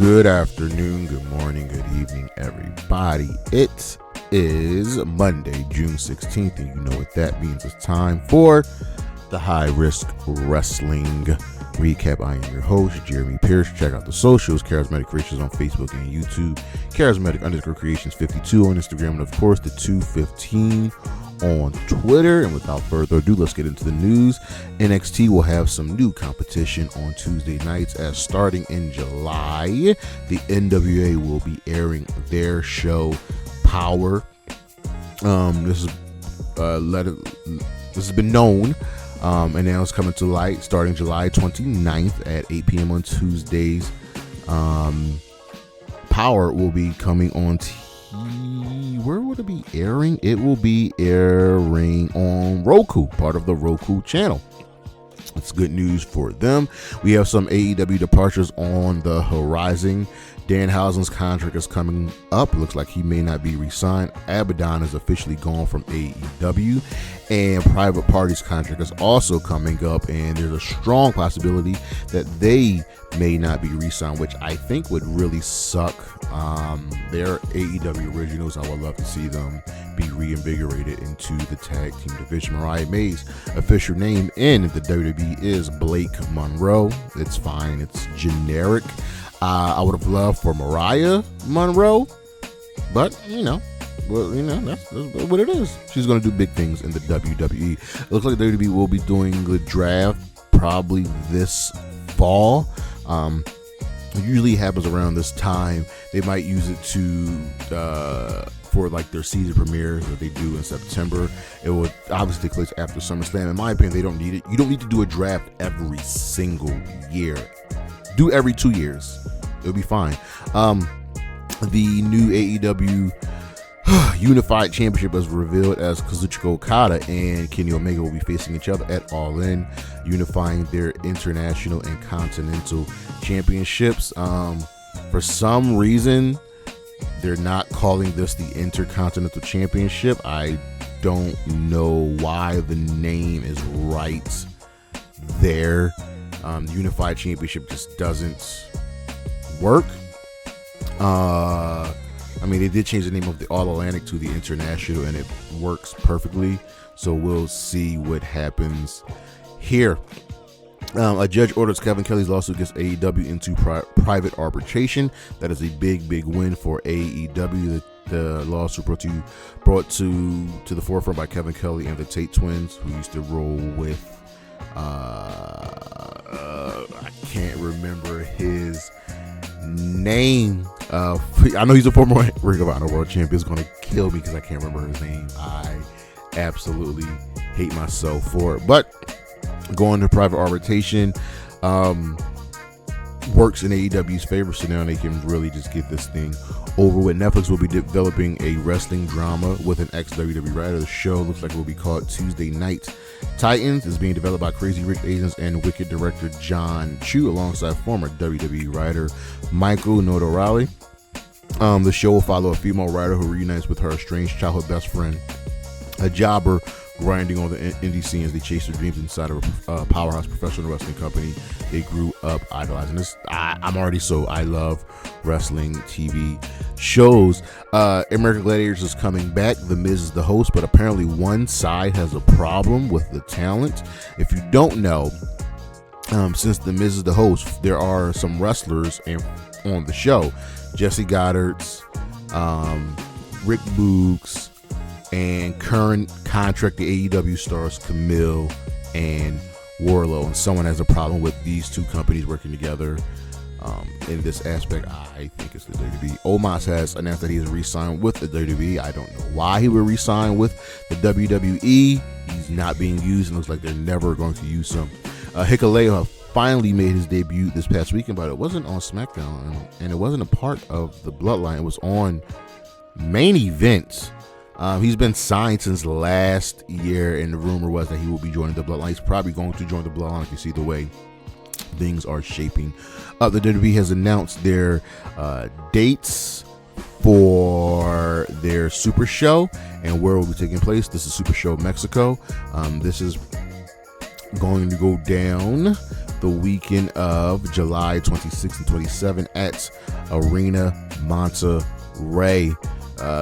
Good afternoon, good morning, good evening, everybody. It is Monday, June 16th, and you know what that means. It's time for the High Risk Wrestling Recap. I am your host, Jeremy Pierce. Check out the socials, Charismatic Creations on Facebook and YouTube, Charismatic_Creations 52 on Instagram, and of course the 215 on Twitter. And without further ado, let's get into the news. NXT will have some new competition on Tuesday nights, as starting in July, the NWA will be airing their show Power. This has been known, and now it's coming to light starting July 29th at 8 p.m. on Tuesdays. Power will be coming on where would it be airing? It will be airing on Roku, part of the Roku channel. It's good news for them. We have some AEW departures on the horizon. Danhausen's contract is coming up. Looks like he may not be re-signed. Abaddon is officially gone from AEW. And Private Party's contract is also coming up. And there's a strong possibility that they may not be re-signed, which I think would really suck. They're AEW originals. I would love to see them be reinvigorated into the tag team division. Mariah May's official name in the WWE is Blake Monroe. It's fine. It's generic. I would have loved for Mariah Monroe, but that's what it is. She's going to do big things in the WWE. It looks like the WWE will be doing the draft probably this fall. It usually happens around this time. They might use it for like their season premieres that they do in September. It would obviously take place after SummerSlam. In my opinion, they don't need it. You don't need to do a draft every single year. Do every 2 years. It'll be fine. The new AEW Unified Championship was revealed, as Kazuchika Okada and Kenny Omega will be facing each other at All In, unifying their international and continental championships. For some reason, they're not calling this the Intercontinental Championship. I don't know why the name is right there. The Unified Championship just doesn't work. They did change the name of the All Atlantic to the International, and it works perfectly. So we'll see what happens here. A judge orders Kevin Kelly's lawsuit against AEW into private arbitration. That is a big win for AEW. The lawsuit brought to the forefront by Kevin Kelly and the Tate twins, who used to roll with I can't remember his name. I know he's a former Ring of Honor World Champion. It's going to kill me because I can't remember his name. I absolutely hate myself for it. But going to private arbitration works in AEW's favor, so now they can really just get this thing over with. Netflix will be developing a wrestling drama with an ex-WWE writer. The show looks like it will be called Tuesday Night Titans. It's being developed by Crazy Rich Asians and Wicked director John Chu, alongside former WWE writer Michael Notorali. The show will follow a female writer who reunites with her estranged childhood best friend, a jobber grinding on the indie scene as they chase their dreams inside of a powerhouse professional wrestling company they grew up idolizing. I love wrestling TV shows. American Gladiators is coming back. The Miz is the host, but apparently one side has a problem with the talent. If you don't know, since The Miz is the host, there are some wrestlers on the show. Jesse Goddard's, Rick Boogs, and current contract the AEW stars Camille and Wardlow, and someone has a problem with these two companies working together. In this aspect, I think it's the WWE. Omos has announced that he has re-signed with the WWE. I don't know why he would re-sign with the WWE. He's not being used, and looks like they're never going to use him. Hikuleo finally made his debut this past weekend, but it wasn't on SmackDown, and it wasn't a part of the Bloodline. It was on Main Event. He's been signed since last year, and the rumor was that he will be joining the Bloodline. He's probably going to join the Bloodline if you see the way things are shaping up. The WWE has announced their dates for their Super Show and where it will be taking place. This is Super Show Mexico. This is going to go down the weekend of July 26th and 27th at Arena Monterrey.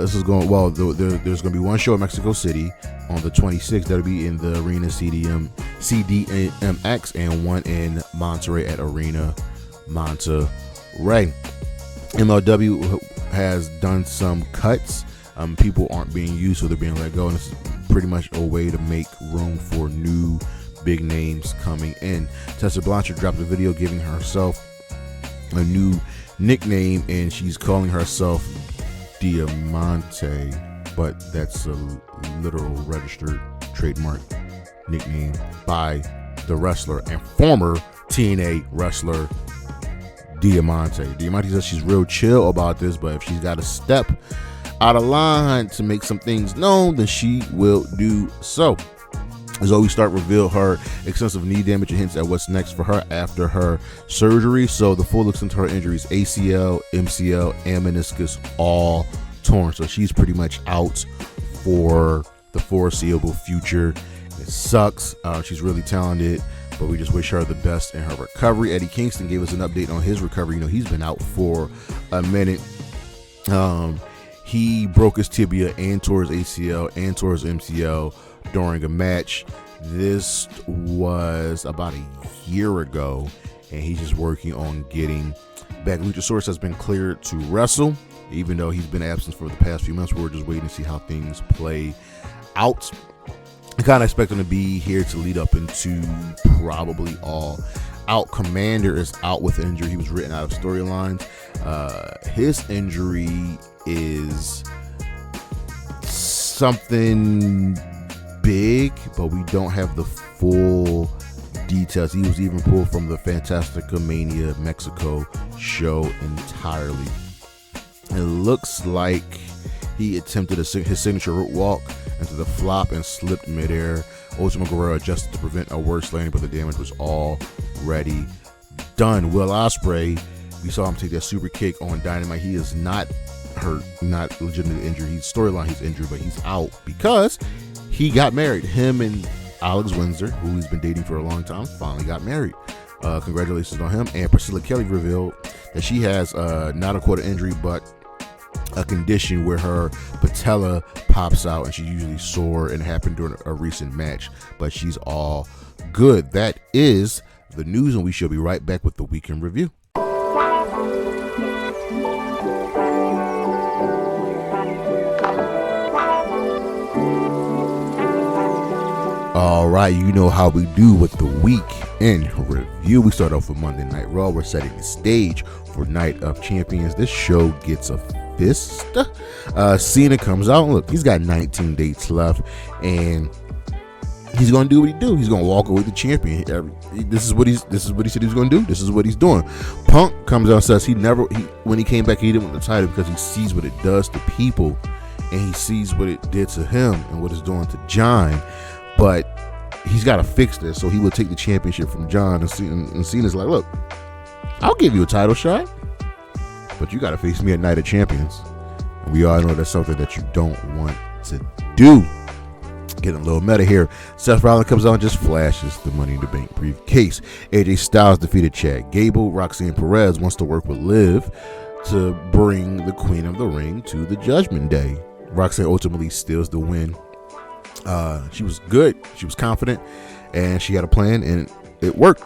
This is going well. There's going to be one show in Mexico City on the 26th. That'll be in the Arena CDMX, and one in Monterrey at Arena Monterrey. MLW has done some cuts. People aren't being used, so they're being let go, and this is pretty much a way to make room for new big names coming in. Tessa Blanchard dropped a video giving herself a new nickname, and she's calling herself Diamante, but that's a literal registered trademark nickname by the wrestler and former TNA wrestler Diamante. Diamante says she's real chill about this, but if she's got to step out of line to make some things known, then she will do so. Zoe Stark revealed her extensive knee damage and hints at what's next for her after her surgery. So the full extent of her injuries, ACL, MCL, and meniscus, all torn. So she's pretty much out for the foreseeable future. It sucks. She's really talented, but we just wish her the best in her recovery. Eddie Kingston gave us an update on his recovery. You know, he's been out for a minute. He broke his tibia and tore his ACL and tore his MCL during a match. This was about a year ago, and he's just working on getting back. Luchasaurus has been cleared to wrestle, even though he's been absent for the past few months. We're just waiting to see how things play out. I kind of expect him to be here to lead up into probably All Out. Commander is out with injury. He was written out of storylines. His injury is something big, but we don't have the full details. He was even pulled from the Fantastica Mania Mexico show entirely. It looks like he attempted his signature root walk into the flop and slipped midair. Ultimo Guerrero adjusted to prevent a worse landing, but the damage was already done. Will Ospreay, we saw him take that super kick on Dynamite. He is not hurt, not legitimately injured. He's storyline, he's injured, but he's out because he got married. Him and Alex Windsor, who he's been dating for a long time, finally got married. Congratulations on him. And Priscilla Kelly revealed that she has not a quarter injury, but a condition where her patella pops out, and she's usually sore, and happened during a recent match, but she's all good. That is the news, and we shall be right back with the weekend review. All right, you know how we do with the week in review. We start off with Monday Night Raw. We're setting the stage for Night of Champions. This show gets a fist. Cena comes out. Look, he's got 19 dates left, and he's going to do what he do. He's going to walk away the champion. This is what he said he was going to do. This is what he's doing. Punk comes out and says when he came back, he didn't want the title because he sees what it does to people, and he sees what it did to him and what it's doing to John. But he's got to fix this, so he will take the championship from John. And Cena's like, look, I'll give you a title shot, but you got to face me at Night of Champions. And we all know that's something that you don't want to do. Getting a little meta here. Seth Rollins comes out and just flashes the Money in the Bank briefcase. AJ Styles defeated Chad Gable. Roxanne Perez wants to work with Liv to bring the Queen of the Ring to the Judgment Day. Roxanne ultimately steals the win. She was good, she was confident, and she had a plan, and it worked.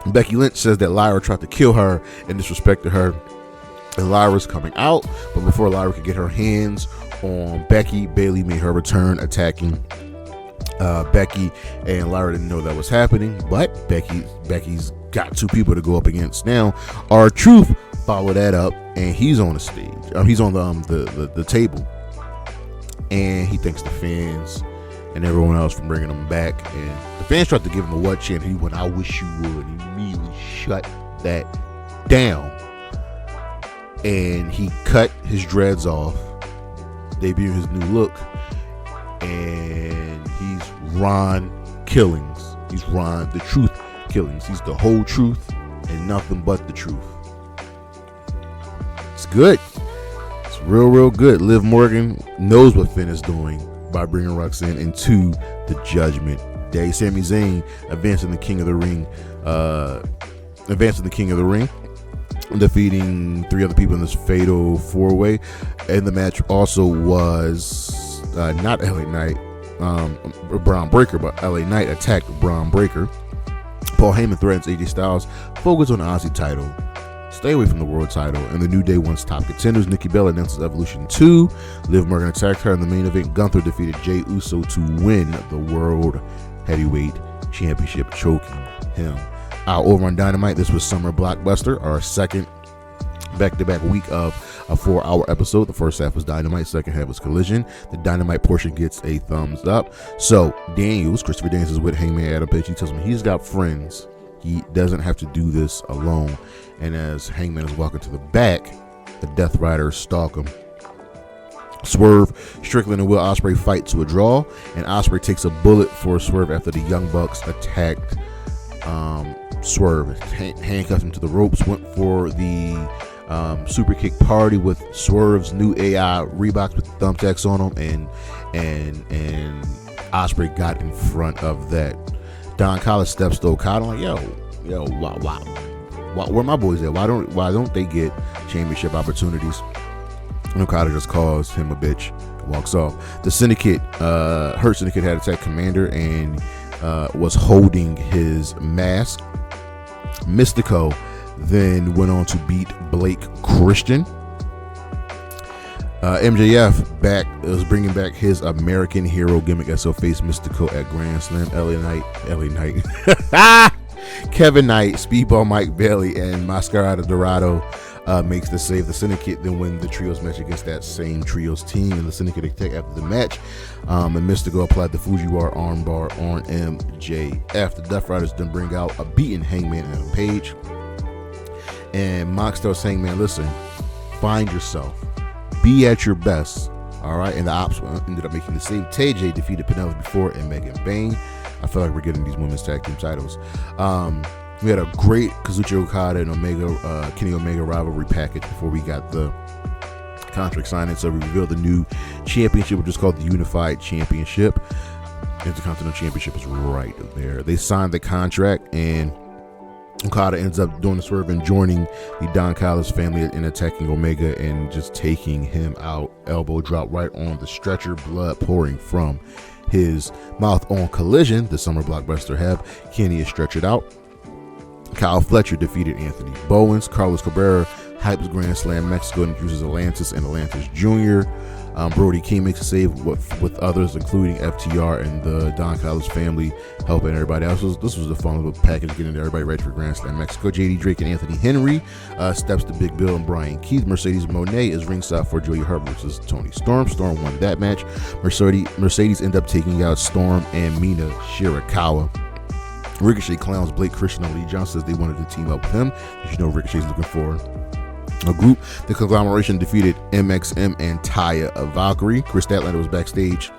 Becky Lynch says that Lyra tried to kill her and disrespected her, and Lyra's coming out, but before Lyra could get her hands on Becky, Bayley made her return, attacking Becky, and Lyra didn't know that was happening, but Becky's got two people to go up against now. R-Truth followed that up, and he's on the stage. He's on the table, and he thanks the fans and everyone else for bringing him back. And the fans tried to give him a what chant. He went, "I wish you would." He immediately shut that down, and he cut his dreads off, debuted his new look, and he's Ron Killings. He's Ron the Truth Killings. He's the whole truth and nothing but the truth. It's good. It's real good. Liv Morgan knows what Finn is doing by bringing Roxanne into the Judgment day. Sami Zayn advancing the King of the Ring, defeating 3 other people in this fatal 4-way. And the match also was not LA Knight, Braun Breaker, but LA Knight attacked Braun Breaker. Paul Heyman threatens AJ Styles, focus on the Aussie title, stay away from the world title, and the New Day wants top contenders. Nikki Bella announces Evolution 2. Liv Morgan attacked her in the main event. Gunther defeated Jey Uso to win the World Heavyweight Championship, choking him out. Over on Dynamite, this was Summer Blockbuster, our second back-to-back week of a 4-hour episode. The first half was Dynamite, second half was Collision. The Dynamite portion gets a thumbs up. So Christopher Daniels is with Hangman Adam Page. He tells me he's got friends. He doesn't have to do this alone. And as Hangman is walking to the back, the Death Riders stalk him. Swerve, Strickland, and Will Ospreay fight to a draw, and Ospreay takes a bullet for Swerve after the Young Bucks attacked Swerve, handcuffed him to the ropes, went for the super kick party with Swerve's new AI Reeboks with thumbtacks on them, and Ospreay got in front of that. Don Callis steps to Okada like, yo, where my boys at? Why don't they get championship opportunities? And Okada just calls him a bitch and walks off. The Syndicate, Hurt Syndicate, had attacked Commander and was holding his mask. Mystico then went on to beat Blake Christian. MJF was bringing back his American hero gimmick as he'll face Mystico at Grand Slam. LA Knight, Kevin Knight, Speedball Mike Bailey, and Mascarada Dorado makes the save. The Syndicate then win the trios match against that same trios team, and the Syndicate attack after the match. And Mystico applied the Fujiwara armbar on MJF. The Death Riders then bring out a beaten Hangman and a Page. And Mox tells Hangman, listen, find yourself. Be at your best. All right. And the Ops ended up making the save. TJ defeated Penelope Ford and Megan Bayne. I feel like we're getting these women's tag team titles. We had a great Kazuchika Okada and Kenny Omega rivalry package before we got the contract signing. So we revealed the new championship, which is called the Unified Championship. Intercontinental Championship is right there. They signed the contract, and Okada ends up doing the swerve and joining the Don Callis family in attacking Omega and just taking him out. Elbow drop right on the stretcher, blood pouring from his mouth. On Collision, the Summer Blockbuster have Kenny is stretchered out. Kyle Fletcher defeated Anthony Bowens. Carlos Cabrera hypes Grand Slam Mexico and introduces Atlantis and Atlantis Jr. Brody King makes a save with others, including FTR and the Don Callis family, helping everybody else. This was a fun little package, getting everybody ready for Grand Slam Mexico. JD Drake and Anthony Henry steps to Big Bill and Brian Keith. Mercedes Moné is ringside for Joey Hart versus Tony Storm. Storm won that match. Mercedes end up taking out Storm and Mina Shirakawa. Ricochet clowns Blake Christian and Lee Johnson, says they wanted to team up with him. You know Ricochet's looking for a group. The Conglomeration defeated MXM and Taya Valkyrie. Chris Statlander was backstage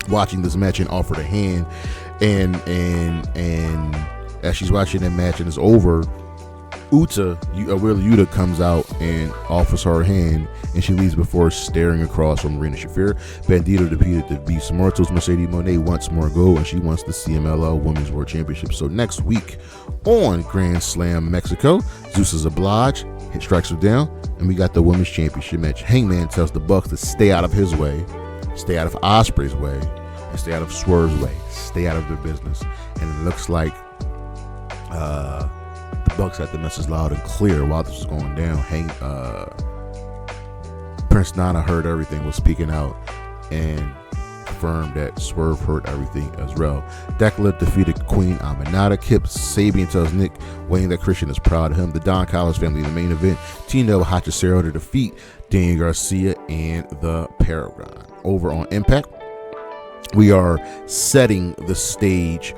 watching this match and offered a hand. And as she's watching that match and it's over, Wheeler Yuta comes out and offers her a hand, and she leaves before staring across from Marina Shafir. Bandito defeated the Beast Mortals. Mercedes Moné wants more gold, and she wants the CMLL Women's World Championship. So next week on Grand Slam Mexico, Zeus is obliged, strikes her down, and we got the Women's Championship match. Hangman tells the Bucks to stay out of his way, stay out of Ospreay's way, and stay out of Swerve's way. Stay out of their business. And it looks like the Bucks had the message loud and clear while this was going down. Prince Nana heard everything, was speaking out, and confirmed that Swerve heard everything as well. Declan defeated Queen Aminata. Kip Sabian tells Nick Wayne that Christian is proud of him. The Don Callis family in the main event teamed up with Hachicero to defeat Daniel Garcia and the Paragon. Over on Impact, we are setting the stage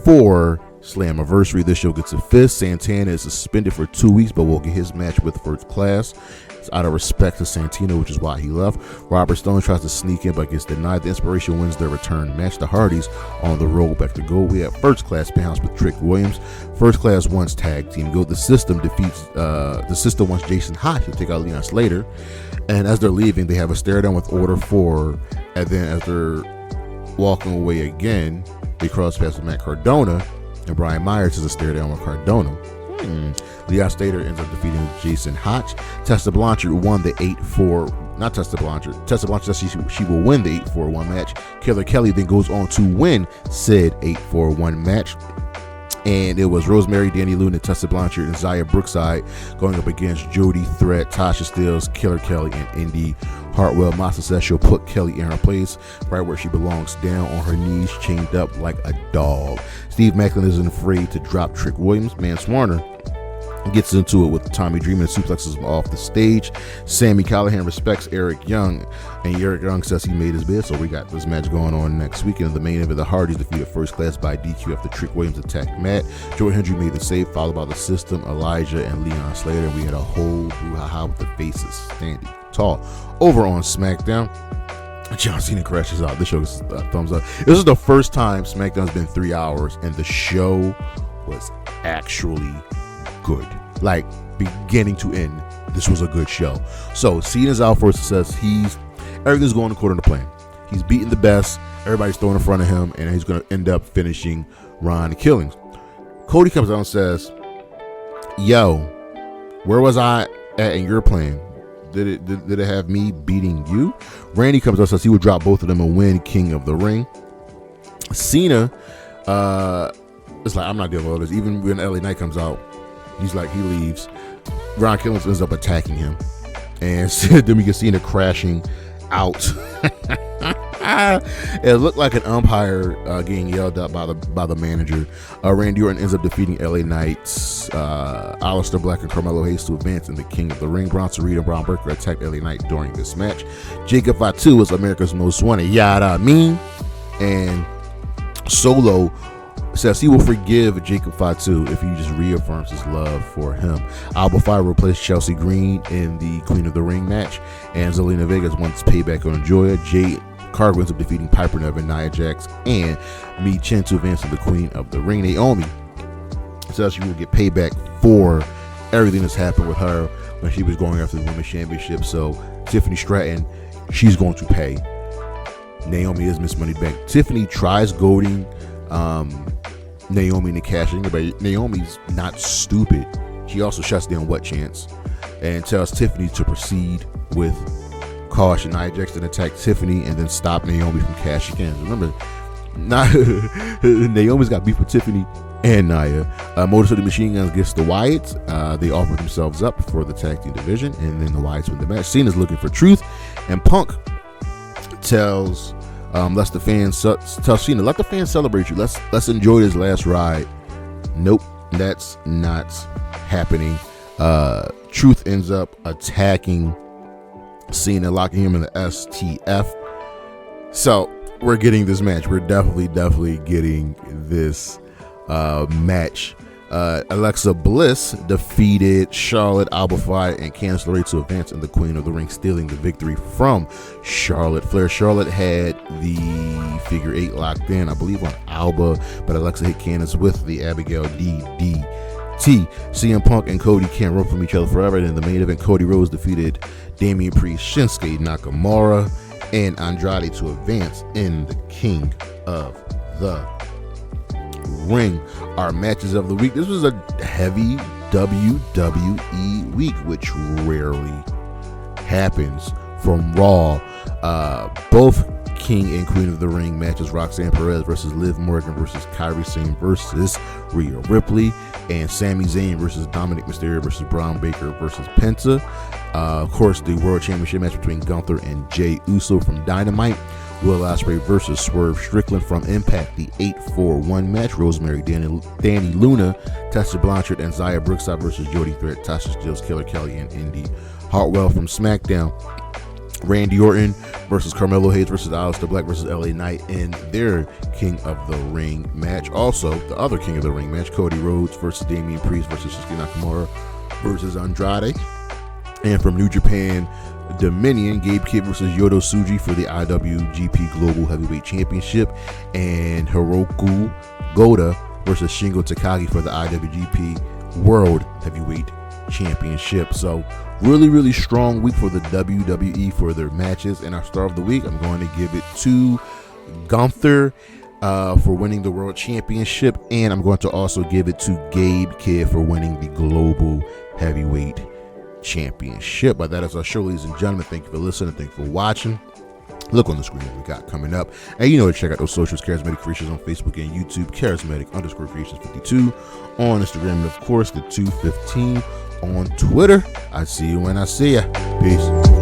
for Slammiversary. This show gets a fifth. Santana is suspended for 2 weeks, but will get his match with First Class. It's out of respect to Santino, which is why he left. Robert Stone tries to sneak in, but gets denied. The Inspiration wins their return match. The Hardys on the road back to gold. We have First Class Penthouse with Trick Williams. First Class wants tag team gold. The System wants Jason Hotch to take out Leon Slater. And as they're leaving, they have a stare down with Order 4. And then as they're walking away again, They cross paths with Matt Cardona, and Brian Myers is a stare down with Cardona. Leon Stater ends up defeating Jason Hotch. Tessa Blanchard won the 8-4. Not Tessa Blanchard. Tessa Blanchard says she will win the 8-4-1 match. Killer Kelly then goes on to win said 8-4-1 match. And it was Rosemary, Dani Luna, Tessa Blanchard, and Xia Brookside going up against Jody, Threat, Tasha Steelz, Killer Kelly, and Indi. Hartwell Massa says she'll put Kelly in her place, right where she belongs, down on her knees, chained up like a dog. Steve Macklin isn't afraid to drop Trick Williams. Mance Warner gets into it with Tommy Dreamer and suplexes him off the stage. Sami Callihan respects Eric Young, and Eric Young says he made his bid, so we got this match going on next week. In the main event, the Hardys defeated First Class by DQ after Trick Williams attacked Matt. Joey Hendry made the save, followed by the System, Elijah, and Leon Slater. We had a whole brouhaha with the faces standing tall. Over on SmackDown, John Cena crashes out. This show is a thumbs up. This is the first time SmackDown's been 3 hours, and the show was actually good. Like, beginning to end, this was a good show. So Cena's out for success. Everything's going according to plan. He's beating the best. Everybody's throwing in front of him, and he's going to end up finishing Ron Killings. Cody comes out and says, "Yo, where was I at in your plan? Did it have me beating you?" Randy comes out and says he would drop both of them and win King of the Ring. Cena, it's like, I'm not dealing with all this. Even when LA Knight comes out, he's like, he leaves. Ron Killings ends up attacking him, and then we can see Cena crashing out. It looked like an umpire getting yelled at by the manager. Randy Orton ends up defeating LA Knight's Aleister Black and Carmelo Hayes to advance in the King of the Ring. Bronson Reed and Braun Breaker attacked LA Knight during this match. Jacob Fatu was America's Most Wanted. Yada mean. And Solo says he will forgive Jacob Fatu if he just reaffirms his love for him. Alba Fire replaced Chelsea Green in the Queen of the Ring match, and Zelina Vegas wants payback on Joya. Jade Cargill ends up defeating Piper Niven, Nia Jax, and Mi Chen to advance to the Queen of the Ring. Naomi says she will get payback for everything that's happened with her when she was going after the Women's Championship. So Tiffany Stratton, she's going to pay. Naomi is Miss Moneyback. Tiffany tries goading Naomi into cashing, but Naomi's not stupid. She also shuts down What Chance and tells Tiffany to proceed with caution. Nia Jax then attack Tiffany and then stop Naomi from cashing in. Remember, Naomi's got beef with Tiffany and Nia. Motor City Machine Guns gets the Wyatts. They offer themselves up for the tag team division, and then the Wyatts win the match. Cena's looking for truth, and Punk tells Cena, let the fans celebrate you. Let's enjoy this last ride. Nope, that's not happening. Truth ends up attacking Cena, locking him in the STF. So we're getting this match. We're definitely getting this match. Alexa Bliss defeated Charlotte, Alba Fire, and Candice LeRae to advance in the Queen of the Ring, stealing the victory from Charlotte Flair. Charlotte had the figure 8 locked in, I believe, on Alba, but Alexa hit Candice with the Abigail DDT. CM Punk and Cody can't run from each other forever. And in the main event, Cody Rhodes defeated Damian Priest, Shinsuke Nakamura, and Andrade to advance in the King of the Ring. Our matches of the week. This was a heavy WWE week, which rarely happens from Raw. Both King and Queen of the Ring matches: Roxanne Perez versus Liv Morgan versus Kairi Sane versus Rhea Ripley, and Sami Zayn versus Dominik Mysterio versus Bron Breakker versus Penta. Of course, the World Championship match between Gunther and Jey Uso from Dynamite. Will Ospreay versus Swerve Strickland from Impact, the 8-4-1 match. Rosemary, Dani Luna, Tessa Blanchard, and Xia Brookside versus Jody, Threat, Tasha Steelz, Killer Kelly, and Indi. Hartwell from SmackDown. Randy Orton versus Carmelo Hayes versus Aleister Black versus LA Knight in their King of the Ring match. Also, the other King of the Ring match, Cody Rhodes versus Damian Priest versus Shinsuke Nakamura versus Andrade. And from New Japan Dominion, Gabe Kidd versus Yodo Tsuji for the IWGP Global Heavyweight Championship, and Hiroku Goda versus Shingo Takagi for the IWGP World Heavyweight Championship. So really strong week for the WWE for their matches. And our star of the week, I'm going to give it to Gunther. for winning the World Championship, and I'm going to also give it to Gabe Kidd for winning the Global Heavyweight Championship. But that is our show, ladies and gentlemen. Thank you for listening. Thank you for watching. Look on the screen what we got coming up. And you know to check out those socials, Charismatic Creations on Facebook and YouTube, Charismatic_Creations52 on Instagram, and of course the 215 on Twitter. I see you when I see ya. Peace.